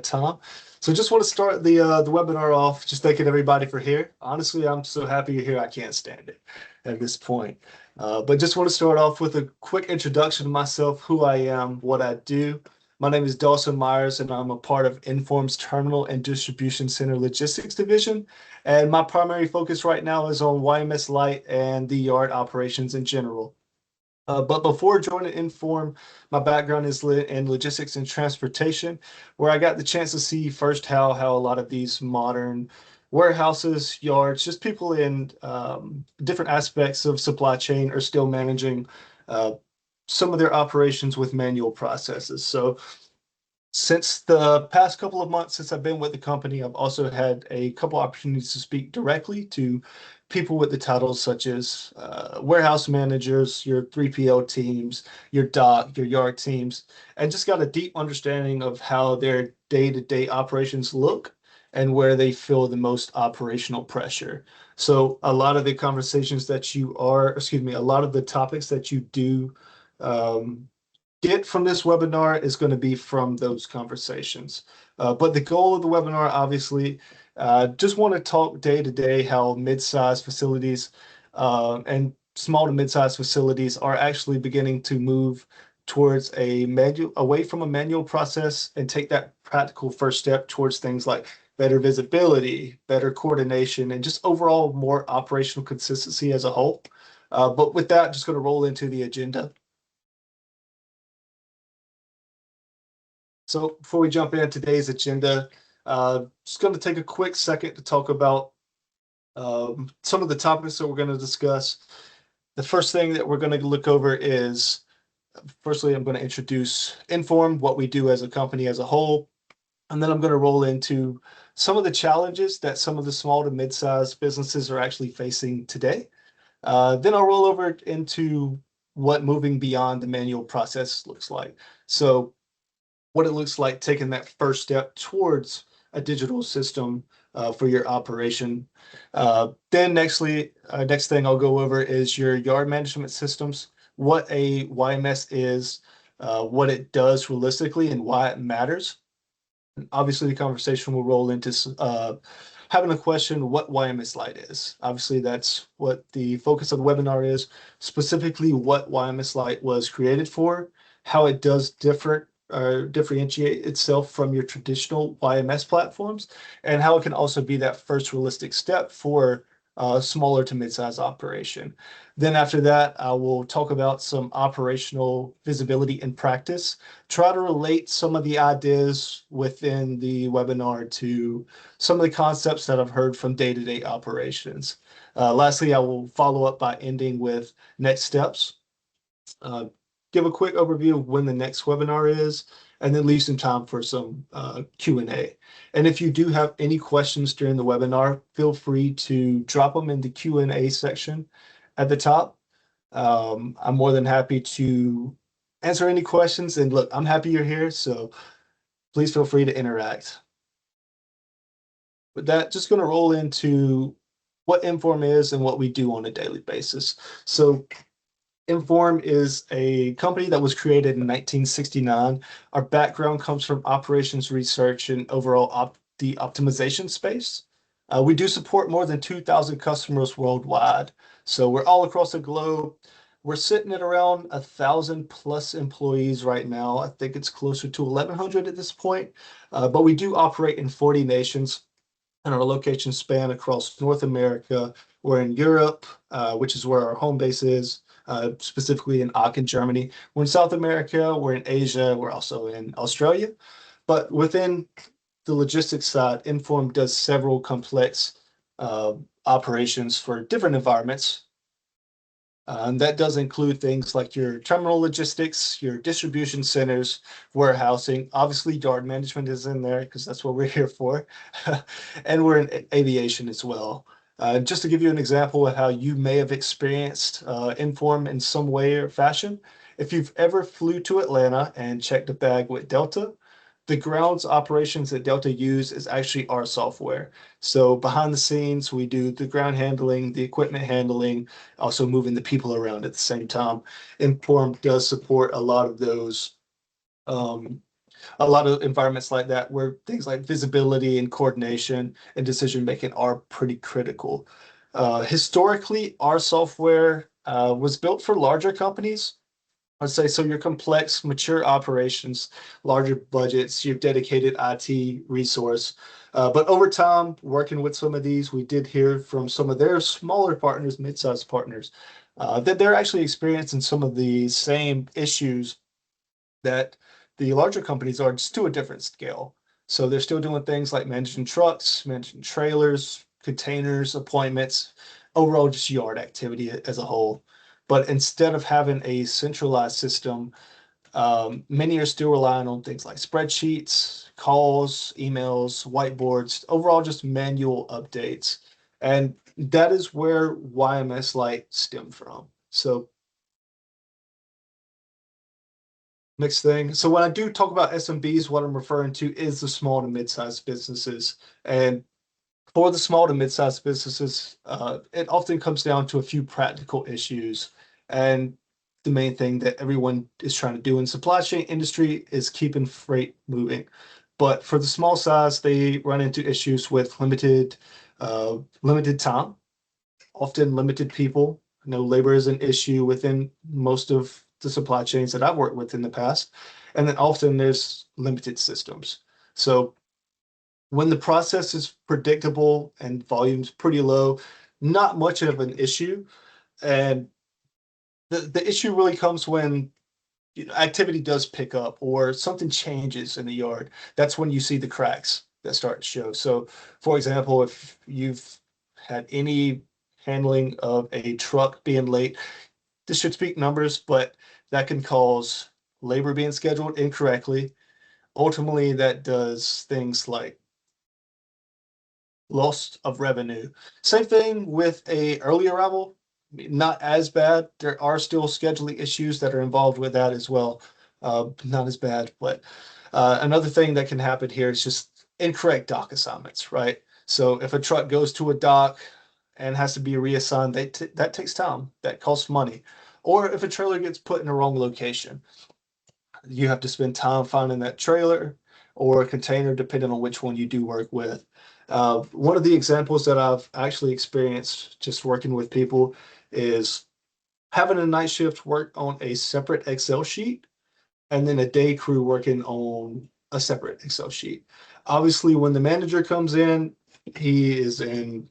Tom. So just want to start the webinar off, just thanking everybody for here. Honestly, I'm so happy you're here. I can't stand it at this point. But just want to start off with a quick introduction to myself, who I am, what I do. My name is Dawson Myers, and I'm a part of Inform's Terminal and Distribution Center Logistics Division. And my primary focus right now is on YMSlite and the yard operations in general. But before joining Inform, my background is in logistics and transportation, where I got the chance to see first how a lot of these modern warehouses, yards, just people in different aspects of supply chain are still managing uh, some of their operations with manual processes. So since the past couple of months since I've been with the company, I've also had a couple opportunities to speak directly to people with the titles such as warehouse managers, your 3PL teams, your dock, your yard teams, and just got a deep understanding of how their day-to-day operations look and where they feel the most operational pressure. So a lot of the conversations that you are, excuse me, a lot of the topics that you do um, get from this webinar is going to be from those conversations. But the goal of the webinar, obviously, just want to talk day to day how mid-sized facilities and small to mid-sized facilities are actually beginning to move towards a manual, away from a manual process and take that practical first step towards things like better visibility, better coordination, and just overall more operational consistency as a whole. But with that, just going to roll into the agenda. So before we jump into today's agenda, just going to take a quick second to talk about some of the topics that we're going to discuss. The first thing that we're going to look over is, firstly, I'm going to introduce Inform, what we do as a company as a whole, and then I'm going to roll into some of the challenges that some of the small to mid-sized businesses are actually facing today. Then I'll roll over into what moving beyond the manual process looks like. So what it looks like taking that first step towards a digital system for your operation. Then next thing I'll go over is your yard management systems, what a YMS is, what it does realistically, and why it matters. And obviously, the conversation will roll into having a question what YMSlite is. Obviously, that's what the focus of the webinar is, specifically what YMSlite was created for, how it does differentiate itself from your traditional YMS platforms, and how it can also be that first realistic step for a smaller to mid-size operation. Then after that, I will talk about some operational visibility in practice, try to relate some of the ideas within the webinar to some of the concepts that I've heard from day-to-day operations. Lastly, I will follow up by ending with next steps. Give a quick overview of when the next webinar is, and then leave some time for some Q&A. And if you do have any questions during the webinar, feel free to drop them in the Q&A section at the top. I'm more than happy to answer any questions. And look, I'm happy you're here, so please feel free to interact. With that, just going to roll into what Inform is and what we do on a daily basis. So Inform is a company that was created in 1969. Our background comes from operations research and overall the optimization space. We do support more than 2,000 customers worldwide. So we're all across the globe. We're sitting at around 1,000 plus employees right now. I think it's closer to 1,100 at this point. But we do operate in 40 nations, and our locations span across North America. We're in Europe, which is where our home base is. Specifically in Aachen, Germany. We're in South America, we're in Asia, we're also in Australia. But within the logistics side, Inform does several complex operations for different environments. And that does include things like your terminal logistics, your distribution centers, warehousing. Obviously, yard management is in there because that's what we're here for. And we're in aviation as well. Just to give you an example of how you may have experienced Inform in some way or fashion, if you've ever flew to Atlanta and checked a bag with Delta, the grounds operations that Delta use is actually our software. So behind the scenes, we do the ground handling, the equipment handling, also moving the people around at the same time. Inform does support a lot of those a lot of environments like that where things like visibility and coordination and decision making are pretty critical. Historically, our software was built for larger companies. I'd say so your complex, mature operations, larger budgets, your dedicated IT resource. But over time, working with some of these, we did hear from some of their smaller partners, mid-sized partners, that they're actually experiencing some of the same issues that the larger companies are, just to a different scale. So they're still doing things like managing trucks, managing trailers, containers, appointments, overall just yard activity as a whole. But instead of having a centralized system, many are still relying on things like spreadsheets, calls, emails, whiteboards, overall just manual updates. And that is where YMSlite stemmed from. So next thing. So when I do talk about SMBs, what I'm referring to is the small to mid-sized businesses. And for the small to mid-sized businesses, it often comes down to a few practical issues. And the main thing that everyone is trying to do in supply chain industry is keeping freight moving. But for the small size, they run into issues with limited time, often limited people. I know labor is an issue within most of the supply chains that I've worked with in the past. And then often there's limited systems. So when the process is predictable and volume's pretty low, not much of an issue. And the issue really comes when activity does pick up or something changes in the yard. That's when you see the cracks that start to show. So, for example, if you've had any handling of a truck being late, this should speak numbers, but that can cause labor being scheduled incorrectly. Ultimately, that does things like loss of revenue. Same thing with a early arrival, not as bad. There are still scheduling issues that are involved with that as well. Not as bad, but another thing that can happen here is just incorrect dock assignments, right? So if a truck goes to a dock and has to be reassigned, that takes time, that costs money. Or if a trailer gets put in the wrong location, you have to spend time finding that trailer or a container, depending on which one you do work with. One of the examples that I've actually experienced just working with people is having a night shift work on a separate Excel sheet and then a day crew working on a separate Excel sheet. Obviously, when the manager comes in, he is in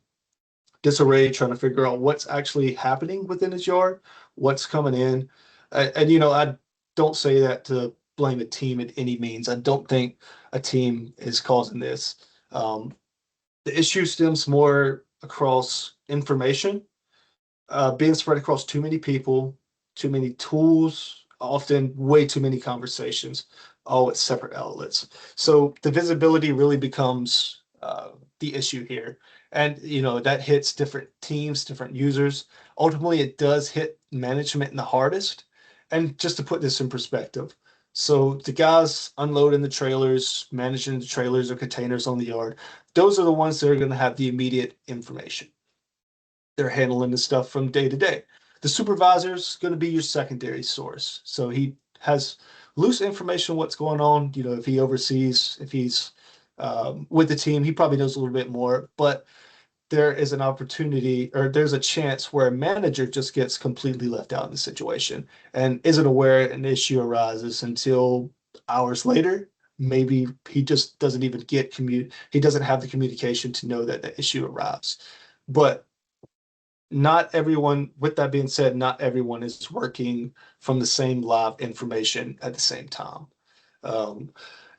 disarray trying to figure out what's actually happening within his yard, what's coming in. I don't say that to blame a team at any means. I don't think a team is causing this. Um, the issue stems more across information being spread across too many people, too many tools, often way too many conversations, all at separate outlets. So the visibility really becomes the issue here. And that hits different teams, different users. Ultimately, it does hit management the hardest. And just to put this in perspective, so the guys unloading the trailers, managing the trailers or containers on the yard, those are the ones that are going to have the immediate information. They're handling the stuff from day to day. The supervisor's going to be your secondary source. So he has loose information on what's going on. If he oversees, if he's with the team, he probably knows a little bit more. But there is an opportunity or there's a chance where a manager just gets completely left out in the situation and isn't aware an issue arises until hours later. Maybe he just doesn't even he doesn't have the communication to know that the issue arrives. But not everyone, with that being said, not everyone is working from the same live information at the same time. Um,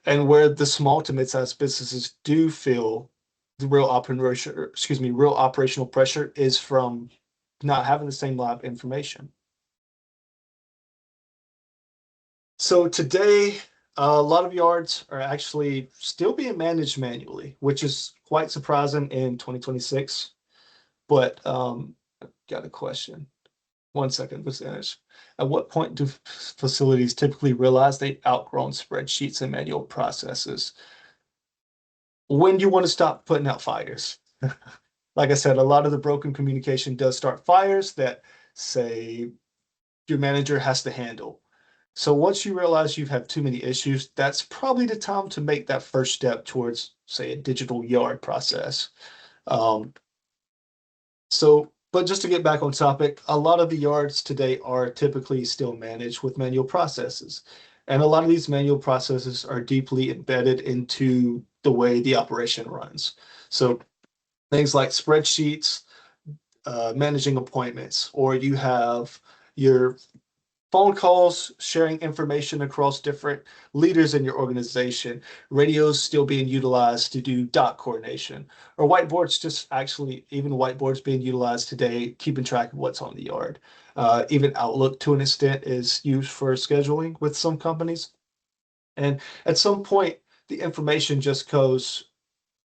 and where the small to mid-sized businesses do feel the real operational pressure is from not having the same live information. So today, a lot of yards are actually still being managed manually, which is quite surprising in 2026. But got a question. One second, let's finish. At what point do facilities typically realize they've outgrown spreadsheets and manual processes? When do you want to stop putting out fires? Like I said, a lot of the broken communication does start fires that say your manager has to handle. So once you realize you have too many issues, that's probably the time to make that first step towards, say, a digital yard process. Um, but just to get back on topic, a lot of the yards today are typically still managed with manual processes. And a lot of these manual processes are deeply embedded into the way the operation runs. So things like spreadsheets, managing appointments, or you have your phone calls, sharing information across different leaders in your organization, radios still being utilized to do dock coordination, or whiteboards, just actually even whiteboards being utilized today, keeping track of what's on the yard. Even Outlook to an extent is used for scheduling with some companies. And at some point, the information just goes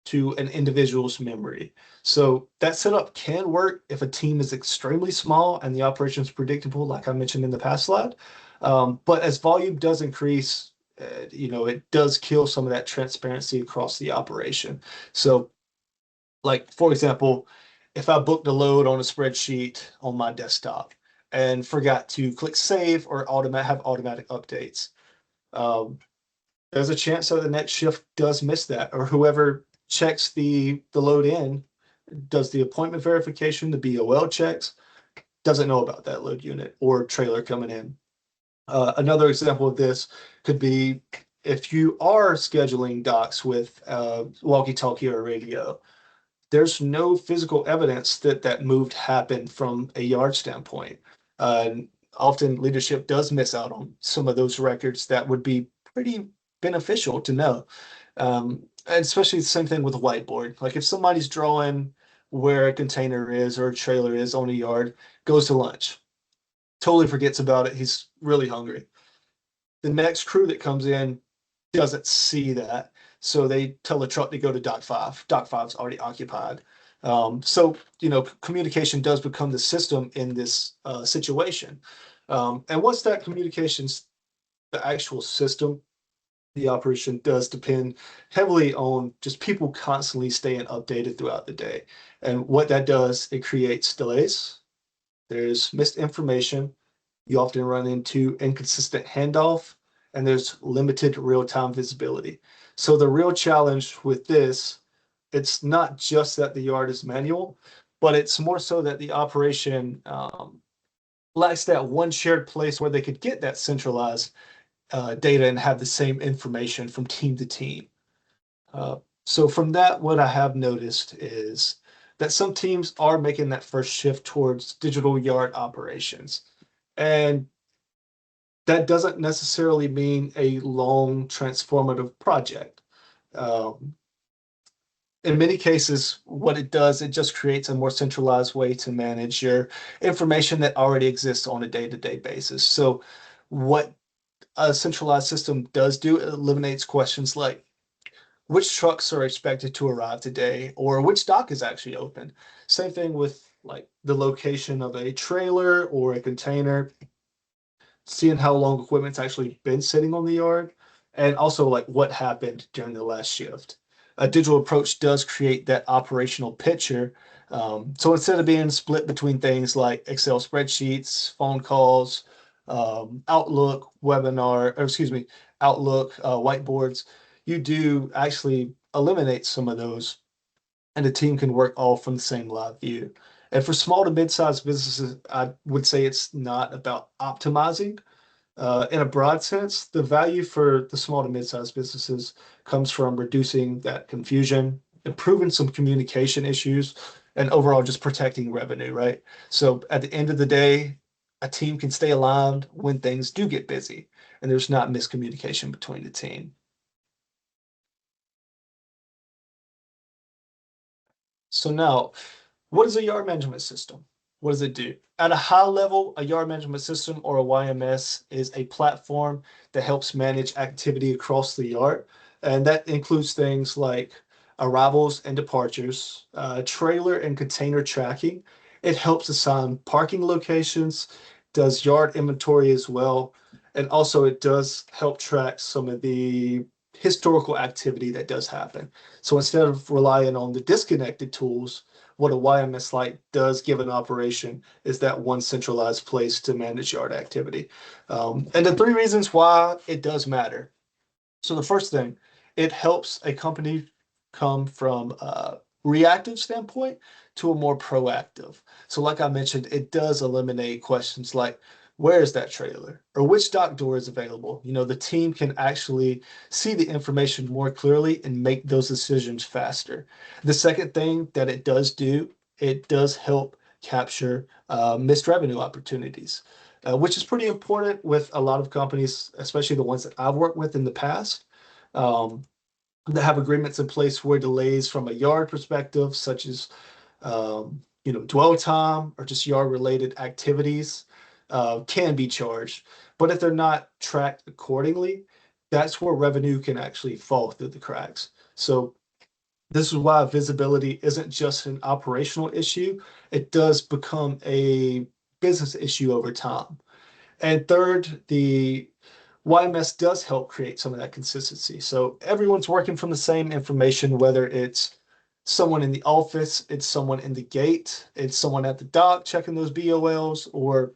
to an individual's memory. So that setup can work if a team is extremely small and the operation is predictable, like I mentioned in the past slide. But as volume does increase, it does kill some of that transparency across the operation. So, like for example, if I booked a load on a spreadsheet on my desktop and forgot to click save or have automatic updates, um, there's a chance that the next shift does miss that, or whoever checks the load in, does the appointment verification, the BOL checks, doesn't know about that load unit or trailer coming in. Another example of this could be if you are scheduling docks with walkie-talkie or radio, there's no physical evidence that that move happened from a yard standpoint. Uh, Often leadership does miss out on some of those records that would be pretty beneficial to know. And especially the same thing with a whiteboard. Like if somebody's drawing where a container is or a trailer is on a yard, goes to lunch, totally forgets about it. He's really hungry. The next crew that comes in doesn't see that. So they tell the truck to go to dock five. Dock five's already occupied. Communication does become the system in this situation. And once that communication's the actual system, the operation does depend heavily on just people constantly staying updated throughout the day. And what that does, it creates delays. There's misinformation. You often run into inconsistent handoff, and there's limited real-time visibility. So the real challenge with this, it's not just that the yard is manual, but it's more so that the operation lacks that one shared place where they could get that centralized data and have the same information from team to team. So from that, what I have noticed is that some teams are making that first shift towards digital yard operations. And that doesn't necessarily mean a long transformative project. Um, in many cases, what it does, it just creates a more centralized way to manage your information that already exists on a day-to-day basis. So what a centralized system does do, it eliminates questions like which trucks are expected to arrive today or which dock is actually open. Same thing with like the location of a trailer or a container, seeing how long equipment's actually been sitting on the yard, and also like what happened during the last shift. A digital approach does create that operational picture. So instead of being split between things like Excel spreadsheets, phone calls, Outlook, Outlook, whiteboards, you do actually eliminate some of those, and the team can work all from the same live view. And for small to mid-sized businesses, I would say it's not about optimizing, in a broad sense. The value for the small to mid-sized businesses comes from reducing that confusion, improving some communication issues, and overall just protecting revenue, right? So at the end of the day, a team can stay aligned when things do get busy and there's not miscommunication between the team. So now, what is a yard management system? What does it do? At a high level, a yard management system or a YMS is a platform that helps manage activity across the yard. And that includes things like arrivals and departures, trailer and container tracking. It helps assign parking locations, does yard inventory as well. And also it does help track some of the historical activity that does happen. So instead of relying on the disconnected tools, what a YMSlite does give an operation is that one centralized place to manage yard activity. And the three reasons why it does matter. So the first thing, it helps a company come from a reactive standpoint to a more proactive. So like I mentioned, it does eliminate questions like, where is that trailer? Or which dock door is available? The team can actually see the information more clearly and make those decisions faster. The second thing that it does do, it does help capture missed revenue opportunities, which is pretty important with a lot of companies, especially the ones that I've worked with in the past, um, that have agreements in place where delays from a yard perspective, such as dwell time or just yard related activities, can be charged. But if they're not tracked accordingly, that's where revenue can actually fall through the cracks. So this is why visibility isn't just an operational issue. It does become a business issue over time. And third, the YMS does help create some of that consistency. So everyone's working from the same information, whether it's someone in the office, it's someone in the gate, it's someone at the dock checking those BOLs, or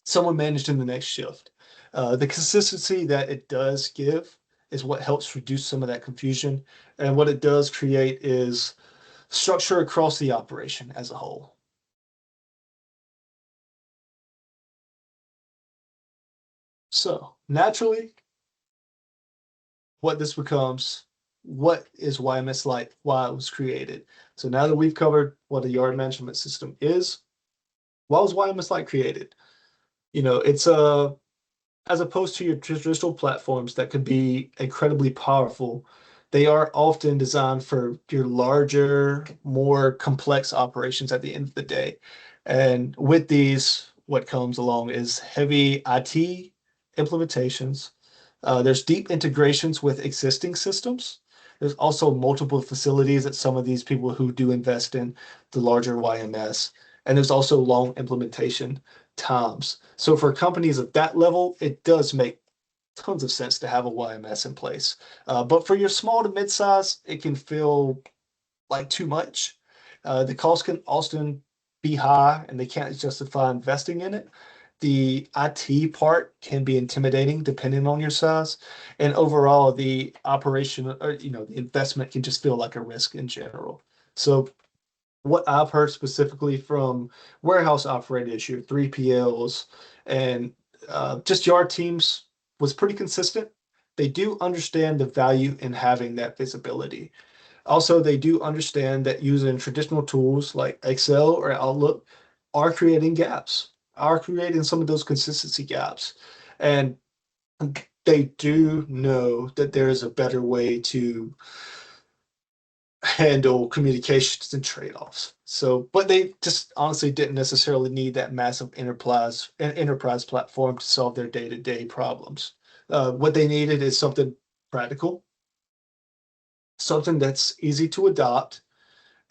someone managed in the next shift. The consistency that it does give is what helps reduce some of that confusion. And what it does create is structure across the operation as a whole. So naturally, what this becomes, what is YMSlite, why it was created. So now that we've covered what a yard management system is, why was YMSlite created? It's a as opposed to your traditional platforms that could be incredibly powerful, they are often designed for your larger, more complex operations at the end of the day. And with these, what comes along is heavy IT implementations. There's deep integrations with existing systems. There's also multiple facilities that some of these people who do invest in the larger YMS. And there's also long implementation times. So for companies at that level, it does make tons of sense to have a YMS in place. But for your small to mid-size, it can feel like too much. The cost can often be high and they can't justify investing in it. The IT part can be intimidating depending on your size. And overall, the operation or the investment can just feel like a risk in general. So what I've heard specifically from warehouse operators, your 3PLs, and just yard teams was pretty consistent. They do understand the value in having that visibility. Also, they do understand that using traditional tools like Excel or Outlook are creating gaps, are creating some of those consistency gaps. And they do know that there is a better way to handle communications and trade-offs. So, but they just honestly didn't necessarily need that massive enterprise platform to solve their day-to-day problems. What they needed is something practical, something that's easy to adopt,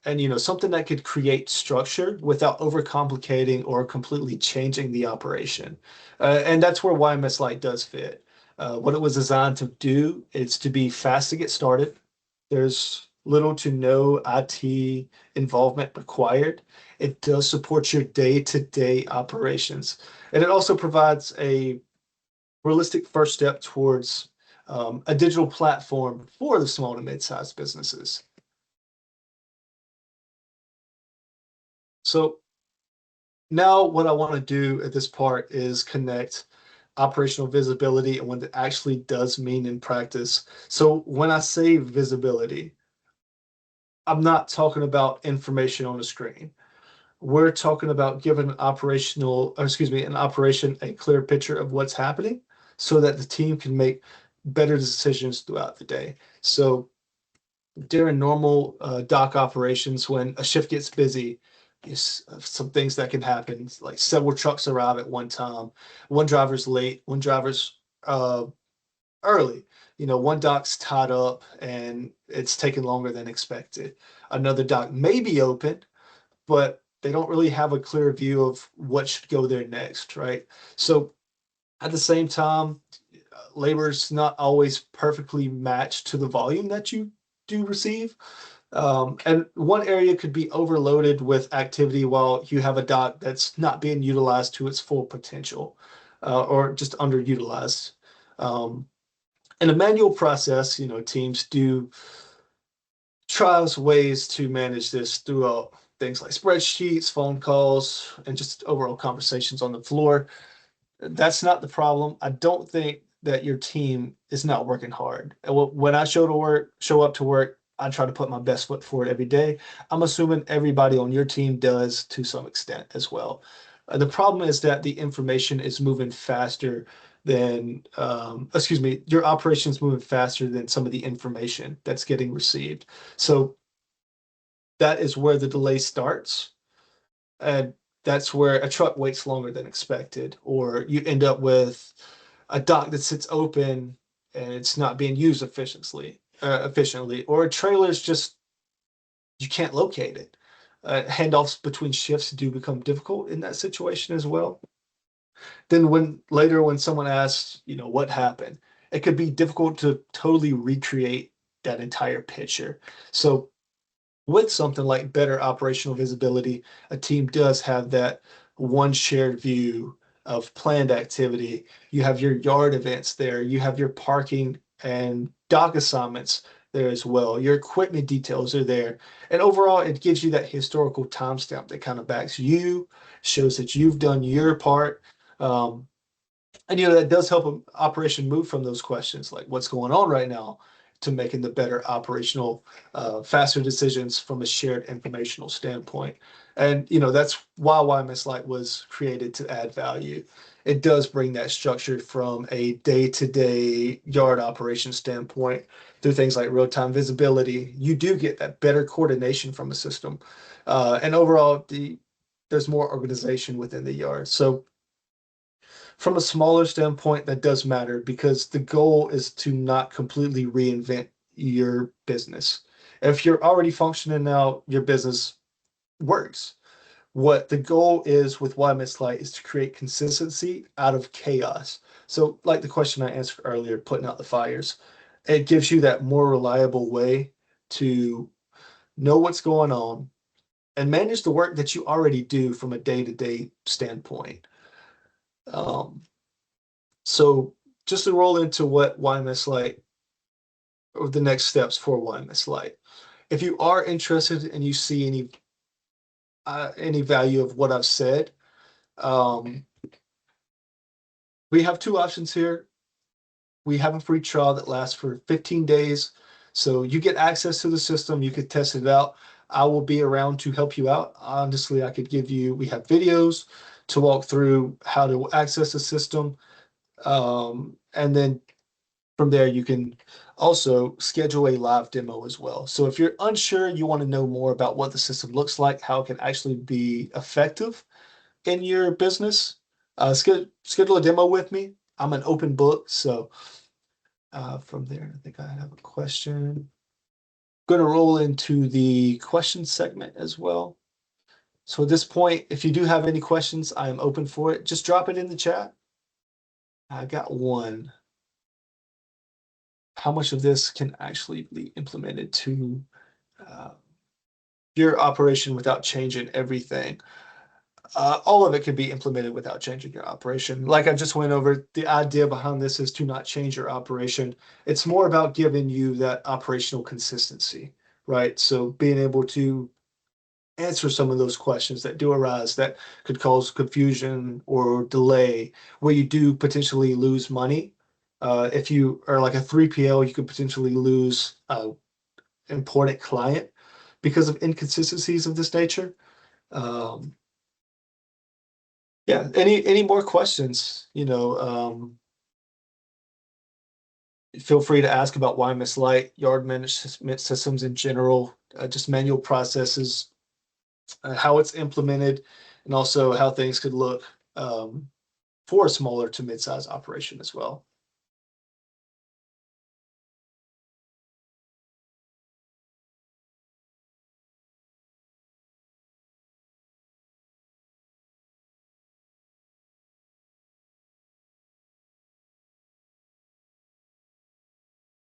and something that could create structure without overcomplicating or completely changing the operation. And that's where YMSlite does fit. What it was designed to do is to be fast to get started. There's little to no IT involvement required. It does support your day-to-day operations, and it also provides a realistic first step towards a digital platform for the small to mid-sized businesses. So now what I want to do at this part is connect operational visibility and what it actually does mean in practice. So when I say visibility, I'm not talking about information on the screen. We're talking about giving an operation a clear picture of what's happening so that the team can make better decisions throughout the day. So during normal dock operations, when a shift gets busy, some things that can happen, like several trucks arrive at one time, one driver's late, one driver's early. One dock's tied up and it's taking longer than expected. Another dock may be open, but they don't really have a clear view of what should go there next, right? So at the same time, labor's not always perfectly matched to the volume that you do receive. And one area could be overloaded with activity while you have a dock that's not being utilized to its full potential, or just underutilized. Um, in a manual process, teams do trials ways to manage this throughout things like spreadsheets, phone calls, and just overall conversations on the floor. That's not the problem. I don't think that your team is not working hard. When I show up to work, I try to put my best foot forward every day. I'm assuming everybody on your team does to some extent as well. The problem is that the information is moving faster than, excuse me, your operations moving faster than some of the information that's getting received. So that is where the delay starts. And that's where a truck waits longer than expected, or you end up with a dock that sits open and it's not being used efficiently, or a trailer is just you can't locate it. Handoffs between shifts do become difficult in that situation as well. Then when someone asks, what happened, it could be difficult to totally recreate that entire picture. So with something like better operational visibility, a team does have that one shared view of planned activity. You have your yard events there, you have your parking and dock assignments there as well. Your equipment details are there. And overall, it gives you that historical timestamp that kind of backs you, shows that you've done your part. Um, and that does help an operation move from those questions like what's going on right now to making the better operational, faster decisions from a shared informational standpoint. And that's why YMSlite was created, to add value. It does bring that structure from a day-to-day yard operation standpoint through things like real-time visibility. You do get that better coordination from a system, and overall there's more organization within the yard. So from a smaller standpoint, that does matter because the goal is to not completely reinvent your business. If you're already functioning now, your business works. What the goal is with YMSlite is to create consistency out of chaos. So, like the question I answered earlier, putting out the fires, it gives you that more reliable way to know what's going on and manage the work that you already do from a day-to-day standpoint. Um, So just to roll into what YMSlite, or the next steps for YMSlite. If you are interested and you see any value of what I've said, um, we have two options here. We have a free trial that lasts for 15 days. So you get access to the system, you could test it out. I will be around to help you out. Honestly, we have videos to walk through how to access the system. And then from there, you can also schedule a live demo as well. So if you're unsure, you want to know more about what the system looks like, how it can actually be effective in your business, schedule a demo with me. I'm an open book. So from there, I think I have a question. Going to roll into the question segment as well. So at this point, if you do have any questions, I am open for it. Just drop it in the chat. I got one. How much of this can actually be implemented to uh, your operation without changing everything? All of it can be implemented without changing your operation. Like I just went over, the idea behind this is to not change your operation. It's more about giving you that operational consistency, right? So being able to answer some of those questions that do arise that could cause confusion or delay, where you do potentially lose money. If you are like a 3PL, you could potentially lose an important client because of inconsistencies of this nature. Um, yeah, any more questions, feel free to ask about YMSlite, yard management systems in general, just manual processes, how it's implemented, and also how things could look for a smaller to mid-size operation as well.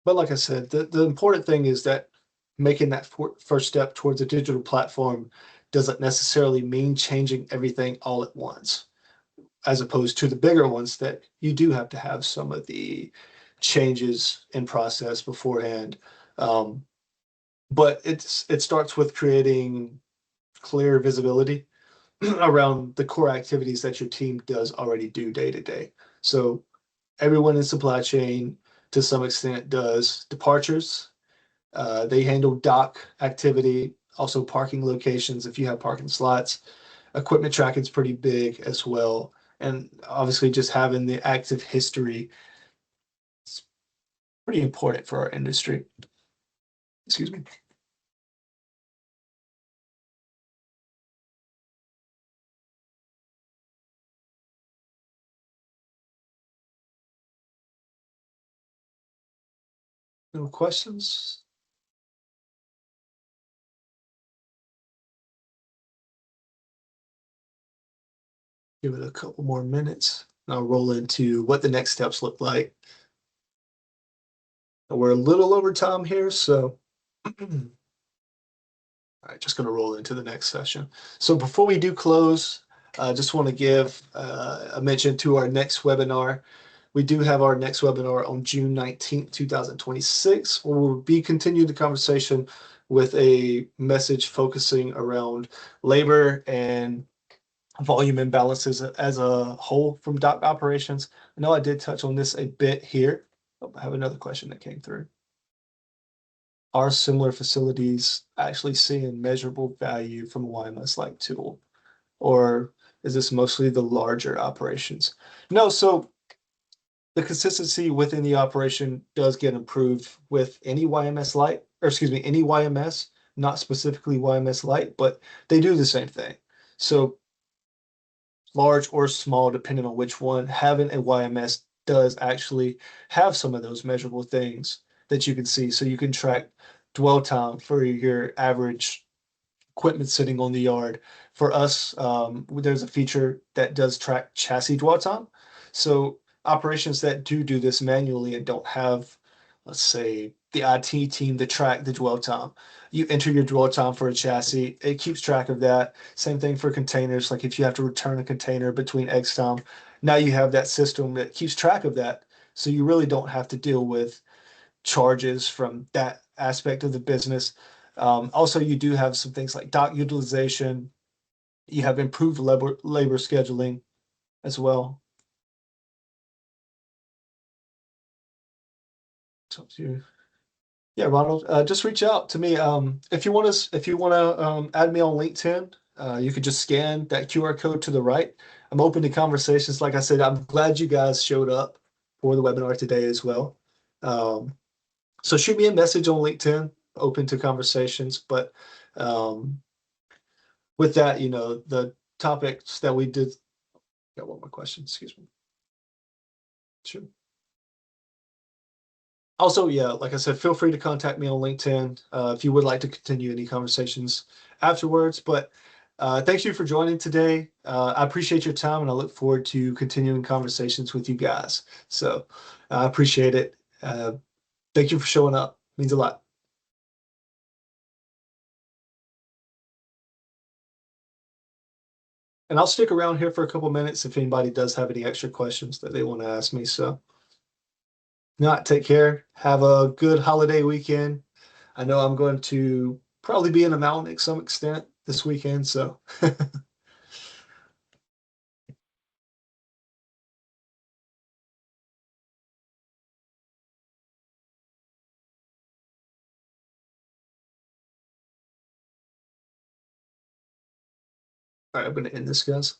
But like I said, the important thing is that making that first step towards a digital platform doesn't necessarily mean changing everything all at once, as opposed to the bigger ones that you do have to have some of the changes in process beforehand. Um, but it starts with creating clear visibility around the core activities that your team does already do day to day. So everyone in supply chain to some extent does departures. They handle dock activity, also parking locations if you have parking slots. Equipment tracking is pretty big as well. And obviously just having the active history is pretty important for our industry. Excuse me. No questions? Give it a couple more minutes. And I'll roll into what the next steps look like. We're a little over time here, so all right, just going to roll into the next session. So before we do close, I just want to give a mention to our next webinar. We do have our next webinar on June 19th, 2026, where we'll be continuing the conversation with a message focusing around labor and volume imbalances as a whole from dock operations. I know I did touch on this a bit here. Oh, I have another question that came through. Are similar facilities actually seeing measurable value from a YMSlite tool? Or is this mostly the larger operations? No, so the consistency within the operation does get improved with any YMSlite, or excuse me, any YMS, not specifically YMSlite, but they do the same thing. So large or small, depending on which one, having a YMS does actually have some of those measurable things that you can see. So you can track dwell time for your average equipment sitting on the yard. For us, there's a feature that does track chassis dwell time. So operations that do this manually and don't have, let's say, the IT team to track the dwell time. You enter your dwell time for a chassis, it keeps track of that. Same thing for containers. Like if you have to return a container between X time, now you have that system that keeps track of that. So you really don't have to deal with charges from that aspect of the business. Also, you do have some things like dock utilization. You have improved labor scheduling as well. So yeah, Ronald, just reach out to me. If you want to add me on LinkedIn, you could just scan that QR code to the right. I'm open to conversations. Like I said, I'm glad you guys showed up for the webinar today as well. Um, so shoot me a message on LinkedIn, open to conversations. But um, with that, the topics that we did. Got one more question. Excuse me. Sure. Also, yeah, like I said, feel free to contact me on LinkedIn if you would like to continue any conversations afterwards. But thank you for joining today. I appreciate your time and I look forward to continuing conversations with you guys. So I appreciate it. Thank you for showing up. It means a lot. And I'll stick around here for a couple minutes if anybody does have any extra questions that they want to ask me. So, not take care. Have a good holiday weekend. I know I'm going to probably be in a mountain to some extent this weekend. So, all right, I'm going to end this, guys.